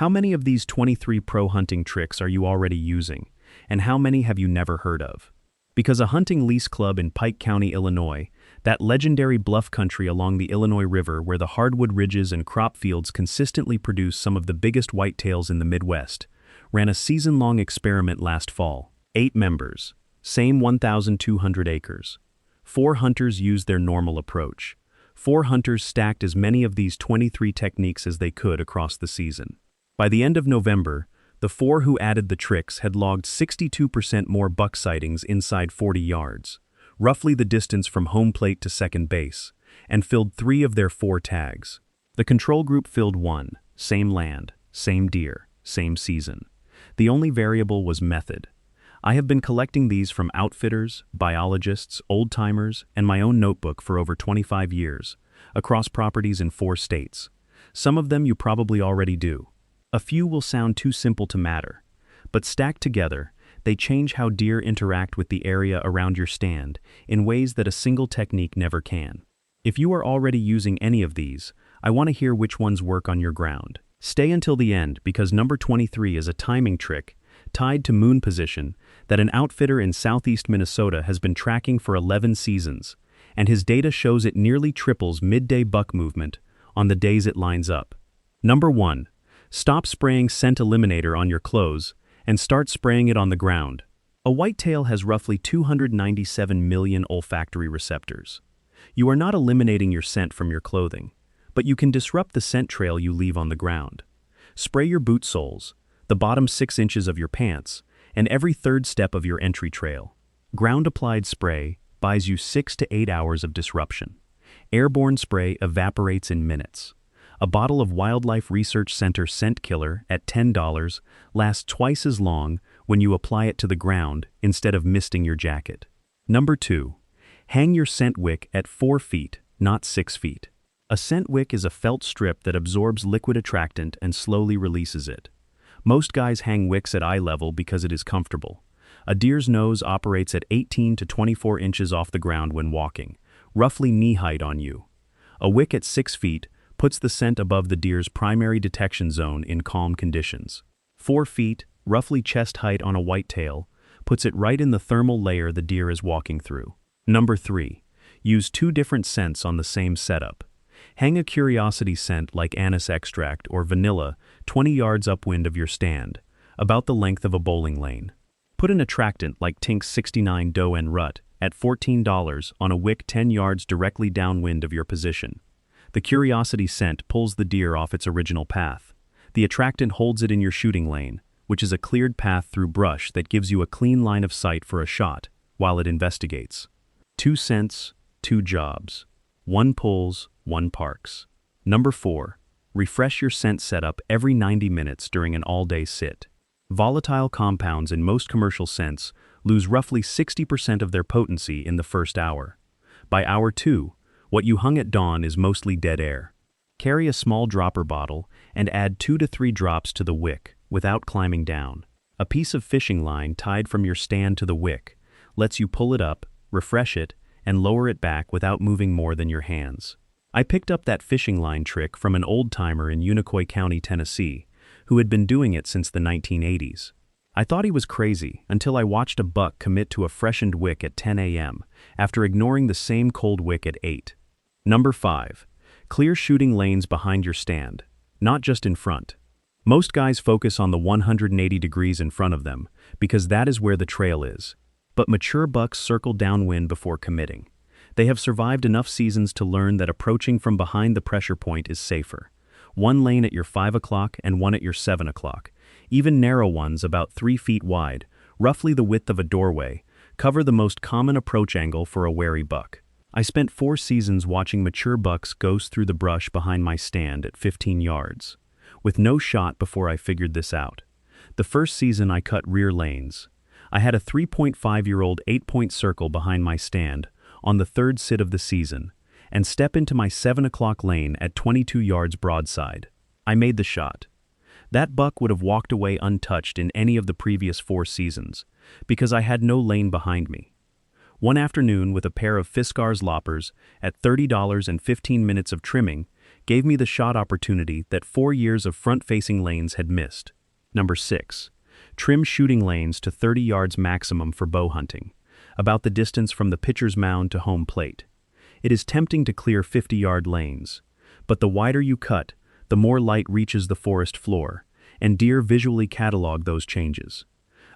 How many of these 23 pro hunting tricks are you already using, and how many have you never heard of? Because a hunting lease club in Pike County, Illinois, that legendary bluff country along the Illinois River where the hardwood ridges and crop fields consistently produce some of the biggest whitetails in the Midwest, ran a season-long experiment last fall. 8 members, same 1,200 acres. 4 hunters used their normal approach. 4 hunters stacked as many of these 23 techniques as they could across the season. By the end of November, the 4 who added the tricks had logged 62% more buck sightings inside 40 yards, roughly the distance from home plate to second base, and filled 3 of their 4 tags. The control group filled 1, same land, same deer, same season. The only variable was method. I have been collecting these from outfitters, biologists, old-timers, and my own notebook for over 25 years, across properties in 4 states. Some of them you probably already do. A few will sound too simple to matter, but stacked together, they change how deer interact with the area around your stand in ways that a single technique never can. If you are already using any of these, I want to hear which ones work on your ground. Stay until the end because number 23 is a timing trick tied to moon position that an outfitter in southeast Minnesota has been tracking for 11 seasons, and his data shows it nearly triples midday buck movement on the days it lines up. Number 1. Stop spraying scent eliminator on your clothes and start spraying it on the ground. A whitetail has roughly 297 million olfactory receptors. You are not eliminating your scent from your clothing, but you can disrupt the scent trail you leave on the ground. Spray your boot soles, the bottom 6 inches of your pants, and every 3rd step of your entry trail. Ground-applied spray buys you 6 to 8 hours of disruption. Airborne spray evaporates in minutes. A bottle of Wildlife Research Center scent killer at $10 lasts twice as long when you apply it to the ground instead of misting your jacket. Number 2. Hang your scent wick at 4 feet, not 6 feet. A scent wick is a felt strip that absorbs liquid attractant and slowly releases it. Most guys hang wicks at eye level because it is comfortable. A deer's nose operates at 18 to 24 inches off the ground when walking, roughly knee height on you. A wick at 6 feet puts the scent above the deer's primary detection zone in calm conditions. 4 feet, roughly chest height on a whitetail, puts it right in the thermal layer the deer is walking through. Number 3. Use 2 different scents on the same setup. Hang a curiosity scent like anise extract or vanilla 20 yards upwind of your stand, about the length of a bowling lane. Put an attractant like Tink's 69 Doe and Rut at $14 on a wick 10 yards directly downwind of your position. The curiosity scent pulls the deer off its original path. The attractant holds it in your shooting lane, which is a cleared path through brush that gives you a clean line of sight for a shot while it investigates. 2 scents, 2 jobs. 1 pulls, 1 parks. Number 4. Refresh your scent setup every 90 minutes during an all-day sit. Volatile compounds in most commercial scents lose roughly 60% of their potency in the first hour. By hour 2, what you hung at dawn is mostly dead air. Carry a small dropper bottle and add 2 to 3 drops to the wick without climbing down. A piece of fishing line tied from your stand to the wick lets you pull it up, refresh it, and lower it back without moving more than your hands. I picked up that fishing line trick from an old-timer in Unicoi County, Tennessee, who had been doing it since the 1980s. I thought he was crazy until I watched a buck commit to a freshened wick at 10 a.m. after ignoring the same cold wick at 8. Number 5. Clear shooting lanes behind your stand, not just in front. Most guys focus on the 180 degrees in front of them because that is where the trail is. But mature bucks circle downwind before committing. They have survived enough seasons to learn that approaching from behind the pressure point is safer. 1 lane at your 5 o'clock and 1 at your 7 o'clock. Even narrow ones about 3 feet wide, roughly the width of a doorway, cover the most common approach angle for a wary buck. I spent 4 seasons watching mature bucks ghost through the brush behind my stand at 15 yards, with no shot before I figured this out. The first season I cut rear lanes. I had a 3.5-year-old 8-point circle behind my stand on the 3rd sit of the season, and step into my 7 o'clock lane at 22 yards broadside. I made the shot. That buck would have walked away untouched in any of the previous 4 seasons, because I had no lane behind me. One afternoon with a pair of Fiskars loppers at $30 and 15 minutes of trimming gave me the shot opportunity that 4 years of front-facing lanes had missed. Number 6. Trim shooting lanes to 30 yards maximum for bow hunting, about the distance from the pitcher's mound to home plate. It is tempting to clear 50-yard lanes, but the wider you cut, the more light reaches the forest floor, and deer visually catalog those changes.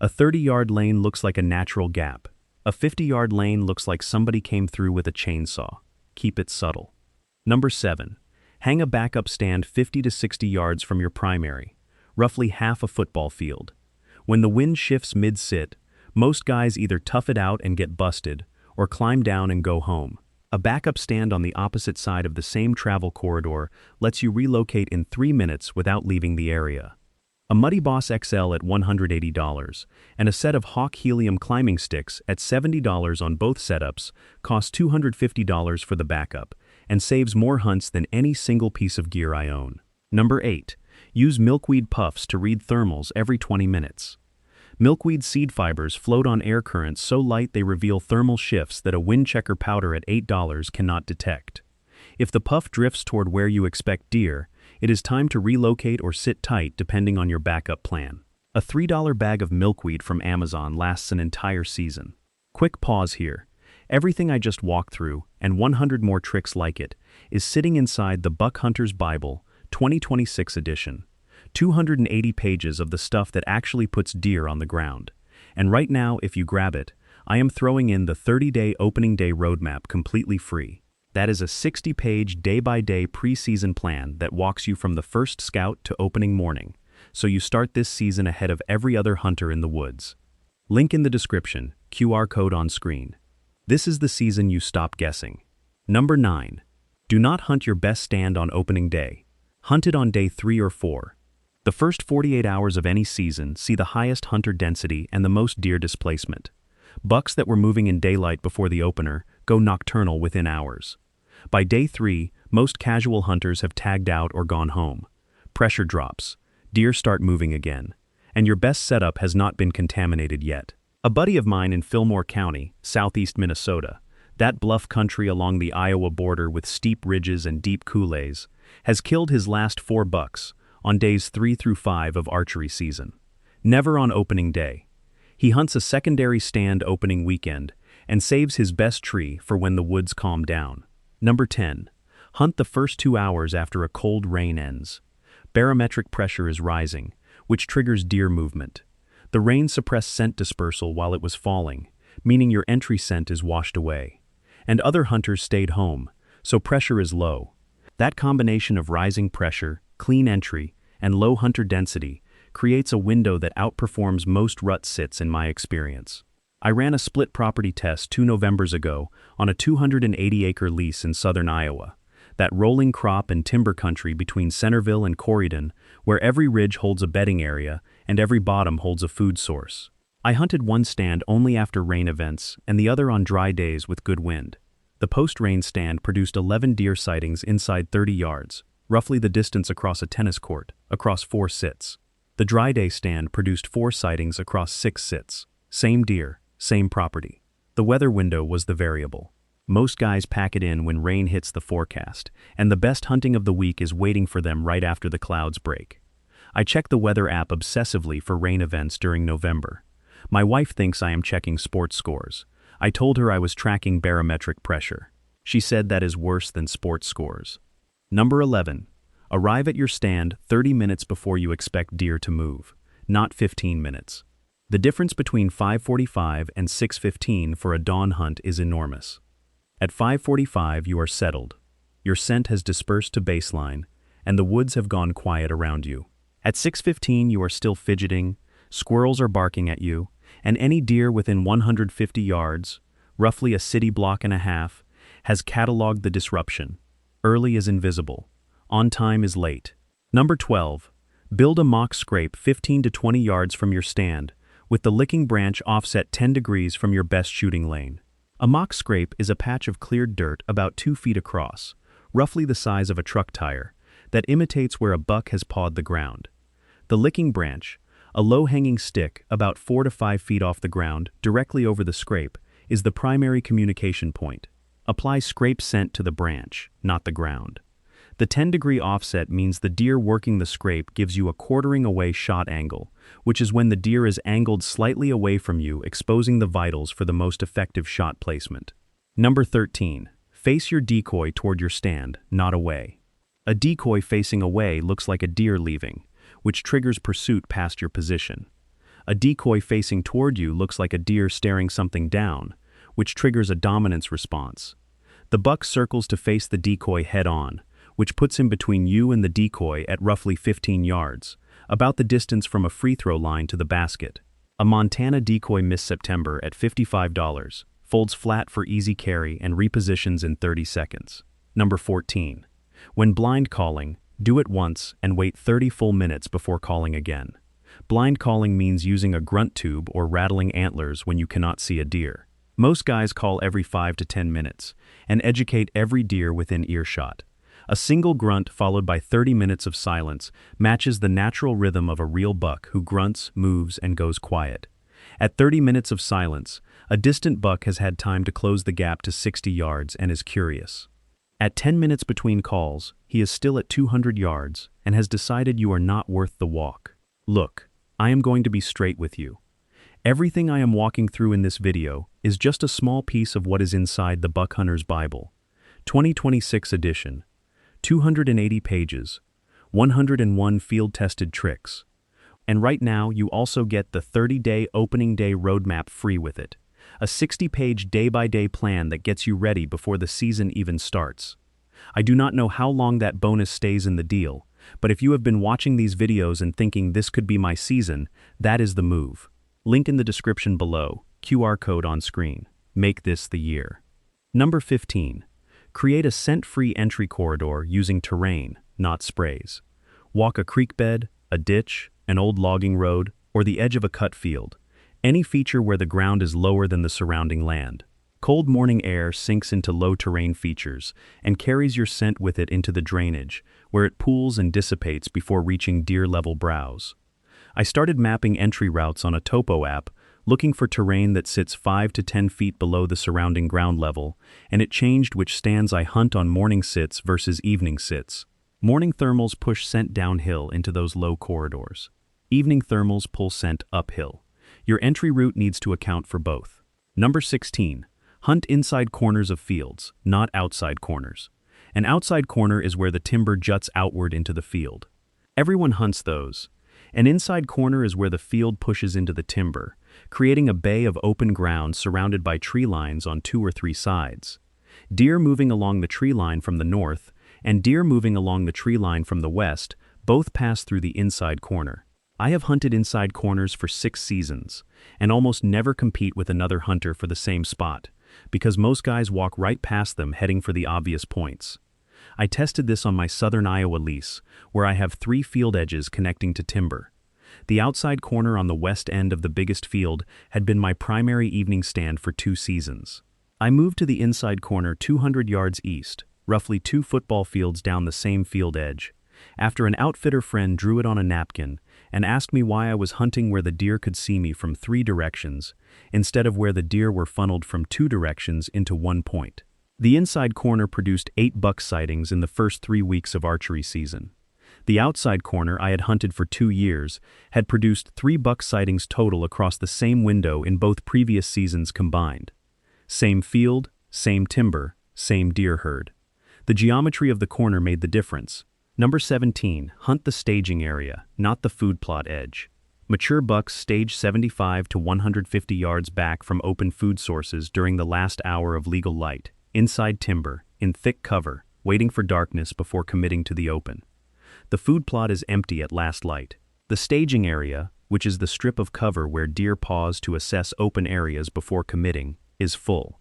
A 30-yard lane looks like a natural gap. A 50-yard lane looks like somebody came through with a chainsaw. Keep it subtle. Number 7. Hang a backup stand 50 to 60 yards from your primary, roughly half a football field. When the wind shifts mid-sit, most guys either tough it out and get busted, or climb down and go home. A backup stand on the opposite side of the same travel corridor lets you relocate in 3 minutes without leaving the area. A Muddy Boss XL at $180 and a set of Hawk Helium climbing sticks at $70 on both setups cost $250 for the backup and saves more hunts than any single piece of gear I own. Number 8. Use milkweed puffs to read thermals every 20 minutes. Milkweed seed fibers float on air currents so light they reveal thermal shifts that a wind checker powder at $8 cannot detect. If the puff drifts toward where you expect deer, it is time to relocate or sit tight depending on your backup plan. A $3 bag of milkweed from Amazon lasts an entire season. Quick pause here. Everything I just walked through, and 100 more tricks like it, is sitting inside the Buck Hunter's Bible, 2026 edition. 280 pages of the stuff that actually puts deer on the ground. And right now, if you grab it, I am throwing in the 30-day opening day roadmap completely free. That is a 60-page day-by-day preseason plan that walks you from the first scout to opening morning, so you start this season ahead of every other hunter in the woods. Link in the description, QR code on screen. This is the season you stop guessing. Number 9. Do not hunt your best stand on opening day. Hunt it on day 3 or 4. The first 48 hours of any season see the highest hunter density and the most deer displacement. Bucks that were moving in daylight before the opener go nocturnal within hours. By day 3, most casual hunters have tagged out or gone home. Pressure drops, deer start moving again, and your best setup has not been contaminated yet. A buddy of mine in Fillmore County, southeast Minnesota, that bluff country along the Iowa border with steep ridges and deep coulees, has killed his last 4 bucks on days 3 through 5 of archery season. Never on opening day. He hunts a secondary stand opening weekend and saves his best tree for when the woods calm down. Number 10. Hunt the first 2 hours after a cold rain ends. Barometric pressure is rising, which triggers deer movement. The rain suppressed scent dispersal while it was falling, meaning your entry scent is washed away. And other hunters stayed home, so pressure is low. That combination of rising pressure, clean entry, and low hunter density creates a window that outperforms most rut sits in my experience. I ran a split property test 2 Novembers ago on a 280-acre lease in southern Iowa, that rolling crop and timber country between Centerville and Corydon, where every ridge holds a bedding area and every bottom holds a food source. I hunted one stand only after rain events and the other on dry days with good wind. The post-rain stand produced 11 deer sightings inside 30 yards, roughly the distance across a tennis court, across 4 sits. The dry day stand produced 4 sightings across 6 sits. Same deer, same property. The weather window was the variable. Most guys pack it in when rain hits the forecast, and the best hunting of the week is waiting for them right after the clouds break. I check the weather app obsessively for rain events during November. My wife thinks I am checking sports scores. I told her I was tracking barometric pressure. She said that is worse than sports scores. Number 11. Arrive at your stand 30 minutes before you expect deer to move, not 15 minutes. The difference between 5:45 and 6:15 for a dawn hunt is enormous. At 5:45 you are settled. Your scent has dispersed to baseline, and the woods have gone quiet around you. At 6:15 you are still fidgeting, squirrels are barking at you, and any deer within 150 yards, roughly a city block and a half, has cataloged the disruption. Early is invisible. On time is late. Number 12. Build a mock scrape 15 to 20 yards from your stand, with the licking branch offset 10 degrees from your best shooting lane. A mock scrape is a patch of cleared dirt about 2 feet across, roughly the size of a truck tire, that imitates where a buck has pawed the ground. The licking branch, a low-hanging stick about 4 to 5 feet off the ground directly over the scrape, is the primary communication point. Apply scrape scent to the branch, not the ground. The 10-degree offset means the deer working the scrape gives you a quartering away shot angle, which is when the deer is angled slightly away from you, exposing the vitals for the most effective shot placement. Number 13. Face your decoy toward your stand, not away. A decoy facing away looks like a deer leaving, which triggers pursuit past your position. A decoy facing toward you looks like a deer staring something down, which triggers a dominance response. The buck circles to face the decoy head-on, which puts him between you and the decoy at roughly 15 yards, about the distance from a free throw line to the basket. A Montana decoy Miss September at $55, folds flat for easy carry and repositions in 30 seconds. Number 14. When blind calling, do it once and wait 30 full minutes before calling again. Blind calling means using a grunt tube or rattling antlers when you cannot see a deer. Most guys call every 5 to 10 minutes and educate every deer within earshot. A single grunt followed by 30 minutes of silence matches the natural rhythm of a real buck who grunts, moves, and goes quiet. At 30 minutes of silence, a distant buck has had time to close the gap to 60 yards and is curious. At 10 minutes between calls, he is still at 200 yards and has decided you are not worth the walk. Look, I am going to be straight with you. Everything I am walking through in this video is just a small piece of what is inside the Buck Hunter's Bible. 2026 edition. 280 pages. 101 field-tested tricks. And right now you also get the 30-day opening day roadmap free with it. A 60-page day-by-day plan that gets you ready before the season even starts. I do not know how long that bonus stays in the deal, but if you have been watching these videos and thinking this could be my season, that is the move. Link in the description below, QR code on screen. Make this the year. Number 15. Create a scent-free entry corridor using terrain, not sprays. Walk a creek bed, a ditch, an old logging road, or the edge of a cut field. Any feature where the ground is lower than the surrounding land. Cold morning air sinks into low terrain features and carries your scent with it into the drainage, where it pools and dissipates before reaching deer-level brows. I started mapping entry routes on a topo app, looking for terrain that sits 5 to 10 feet below the surrounding ground level, and it changed which stands I hunt on morning sits versus evening sits. Morning thermals push scent downhill into those low corridors. Evening thermals pull scent uphill. Your entry route needs to account for both. Number 16. Hunt inside corners of fields, not outside corners. An outside corner is where the timber juts outward into the field. Everyone hunts those. An inside corner is where the field pushes into the timber, creating a bay of open ground surrounded by tree lines on 2 or 3 sides. Deer moving along the tree line from the north and deer moving along the tree line from the west both pass through the inside corner. I have hunted inside corners for 6 seasons and almost never compete with another hunter for the same spot, because most guys walk right past them heading for the obvious points. I tested this on my southern Iowa lease, where I have 3 field edges connecting to timber. The outside corner on the west end of the biggest field had been my primary evening stand for 2 seasons. I moved to the inside corner 200 yards east, roughly 2 football fields down the same field edge, after an outfitter friend drew it on a napkin and asked me why I was hunting where the deer could see me from 3 directions, instead of where the deer were funneled from 2 directions into 1 point. The inside corner produced 8 buck sightings in the first 3 weeks of archery season. The outside corner I had hunted for 2 years had produced 3 buck sightings total across the same window in both previous seasons combined. Same field, same timber, same deer herd. The geometry of the corner made the difference. Number 17. Hunt the staging area, not the food plot edge. Mature bucks stage 75 to 150 yards back from open food sources during the last hour of legal light, inside timber, in thick cover, waiting for darkness before committing to the open. The food plot is empty at last light. The staging area, which is the strip of cover where deer pause to assess open areas before committing, is full.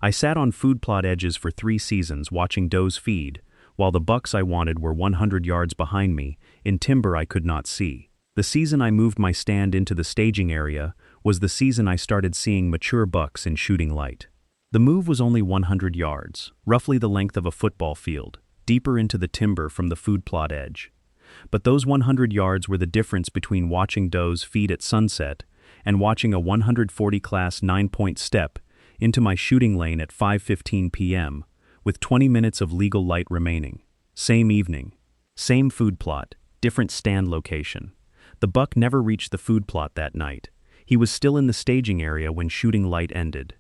I sat on food plot edges for 3 seasons watching does feed, while the bucks I wanted were 100 yards behind me, in timber I could not see. The season I moved my stand into the staging area was the season I started seeing mature bucks in shooting light. The move was only 100 yards, roughly the length of a football field, deeper into the timber from the food plot edge. But those 100 yards were the difference between watching does feed at sunset and watching a 140 class 9-point step into my shooting lane at 5:15 p.m., with 20 minutes of legal light remaining. Same evening. Same food plot, different stand location. The buck never reached the food plot that night. He was still in the staging area when shooting light ended.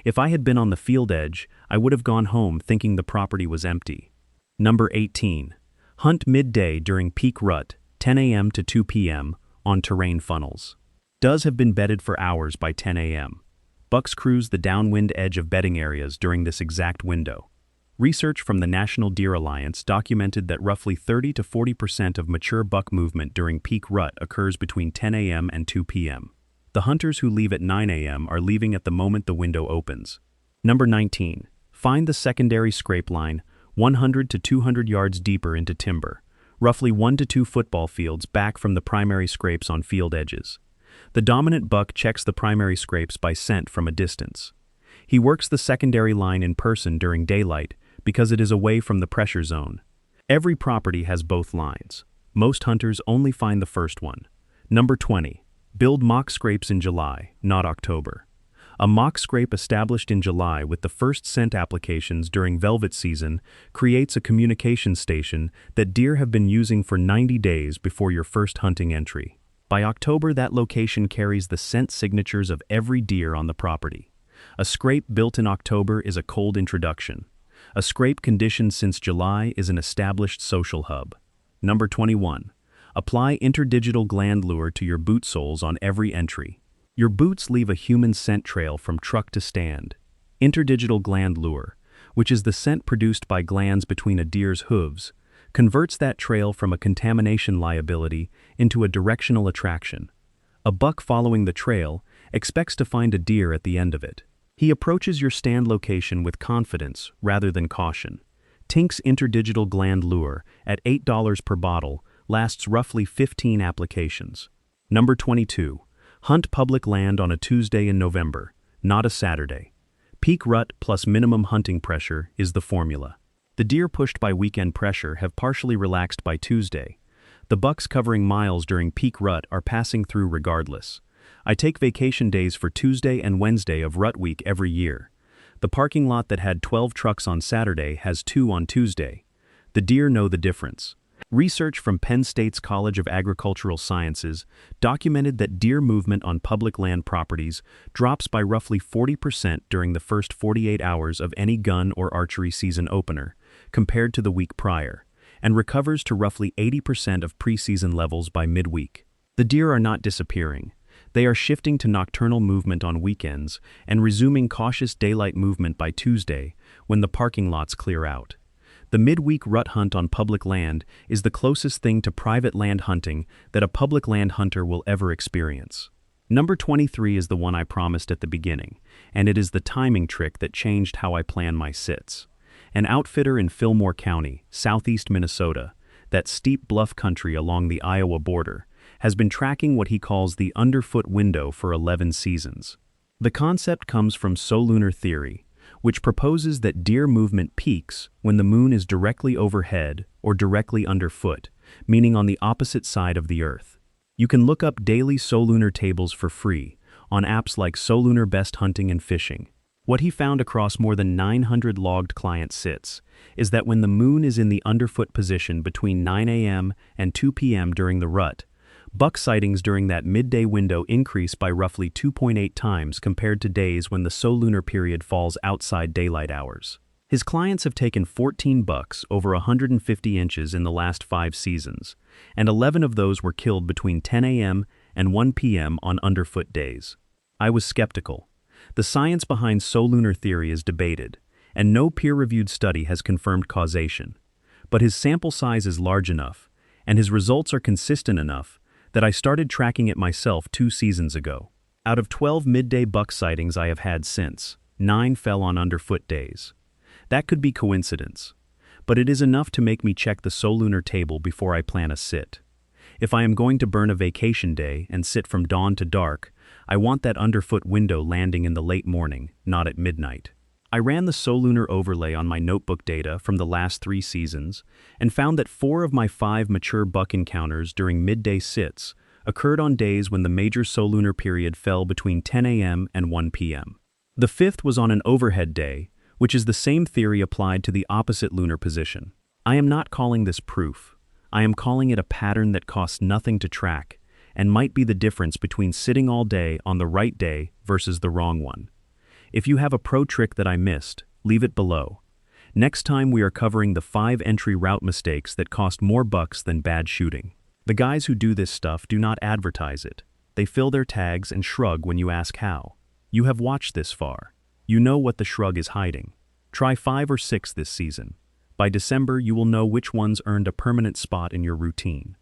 If I had been on the field edge, I would have gone home thinking the property was empty. Number 18. Hunt midday during peak rut, 10 a.m. to 2 p.m., on terrain funnels. Does have been bedded for hours by 10 a.m. Bucks cruise the downwind edge of bedding areas during this exact window. Research from the National Deer Alliance documented that roughly 30 to 40% of mature buck movement during peak rut occurs between 10 a.m. and 2 p.m. The hunters who leave at 9 a.m. are leaving at the moment the window opens. Number 19. Find the secondary scrape line 100 to 200 yards deeper into timber, roughly 1 to 2 football fields back from the primary scrapes on field edges. The dominant buck checks the primary scrapes by scent from a distance. He works the secondary line in person during daylight because it is away from the pressure zone. Every property has both lines. Most hunters only find the first one. Number 20. Build mock scrapes in July, not October. A mock scrape established in July with the first scent applications during velvet season creates a communication station that deer have been using for 90 days before your first hunting entry. By October, that location carries the scent signatures of every deer on the property. A scrape built in October is a cold introduction. A scrape conditioned since July is an established social hub. Number 21. Apply interdigital gland lure to your boot soles on every entry. Your boots leave a human scent trail from truck to stand. Interdigital gland lure, which is the scent produced by glands between a deer's hooves, converts that trail from a contamination liability into a directional attraction. A buck following the trail expects to find a deer at the end of it. He approaches your stand location with confidence rather than caution. Tink's interdigital gland lure, at $8 per bottle, lasts roughly 15 applications. Number 22. Hunt public land on a Tuesday in November, not a Saturday. Peak rut plus minimum hunting pressure is the formula. The deer pushed by weekend pressure have partially relaxed by Tuesday. The bucks covering miles during peak rut are passing through regardless. I take vacation days for Tuesday and Wednesday of rut week every year. The parking lot that had 12 trucks on Saturday has 2 on Tuesday. The deer know the difference. Research from Penn State's College of Agricultural Sciences documented that deer movement on public land properties drops by roughly 40% during the first 48 hours of any gun or archery season opener, compared to the week prior, and recovers to roughly 80% of preseason levels by midweek. The deer are not disappearing. They are shifting to nocturnal movement on weekends and resuming cautious daylight movement by Tuesday when the parking lots clear out. The midweek rut hunt on public land is the closest thing to private land hunting that a public land hunter will ever experience. Number 23 is the one I promised at the beginning, and it is the timing trick that changed how I plan my sits. An outfitter in Fillmore County, southeast Minnesota, that steep bluff country along the Iowa border, has been tracking what he calls the underfoot window for 11 seasons. The concept comes from solunar theory, which proposes that deer movement peaks when the moon is directly overhead or directly underfoot, meaning on the opposite side of the Earth. You can look up daily solunar tables for free on apps like Solunar Best Hunting and Fishing. What he found across more than 900 logged client sits is that when the moon is in the underfoot position between 9 a.m. and 2 p.m. during the rut, buck sightings during that midday window increase by roughly 2.8 times compared to days when the solunar period falls outside daylight hours. His clients have taken 14 bucks over 150 inches in the last 5 seasons, and 11 of those were killed between 10 a.m. and 1 p.m. on underfoot days. I was skeptical. The science behind solunar theory is debated, and no peer-reviewed study has confirmed causation. But his sample size is large enough, and his results are consistent enough that I started tracking it myself 2 seasons ago. Out of 12 midday buck sightings I have had since, 9 fell on underfoot days. That could be coincidence, but it is enough to make me check the solunar table before I plan a sit. If I am going to burn a vacation day and sit from dawn to dark, I want that underfoot window landing in the late morning, not at midnight. I ran the solunar overlay on my notebook data from the last 3 seasons and found that 4 of my 5 mature buck encounters during midday sits occurred on days when the major solunar period fell between 10 a.m. and 1 p.m. The 5th was on an overhead day, which is the same theory applied to the opposite lunar position. I am not calling this proof. I am calling it a pattern that costs nothing to track and might be the difference between sitting all day on the right day versus the wrong one. If you have a pro trick that I missed, leave it below. Next time we are covering the 5 entry route mistakes that cost more bucks than bad shooting. The guys who do this stuff do not advertise it. They fill their tags and shrug when you ask how. You have watched this far. You know what the shrug is hiding. Try 5 or 6 this season. By December, you will know which ones earned a permanent spot in your routine.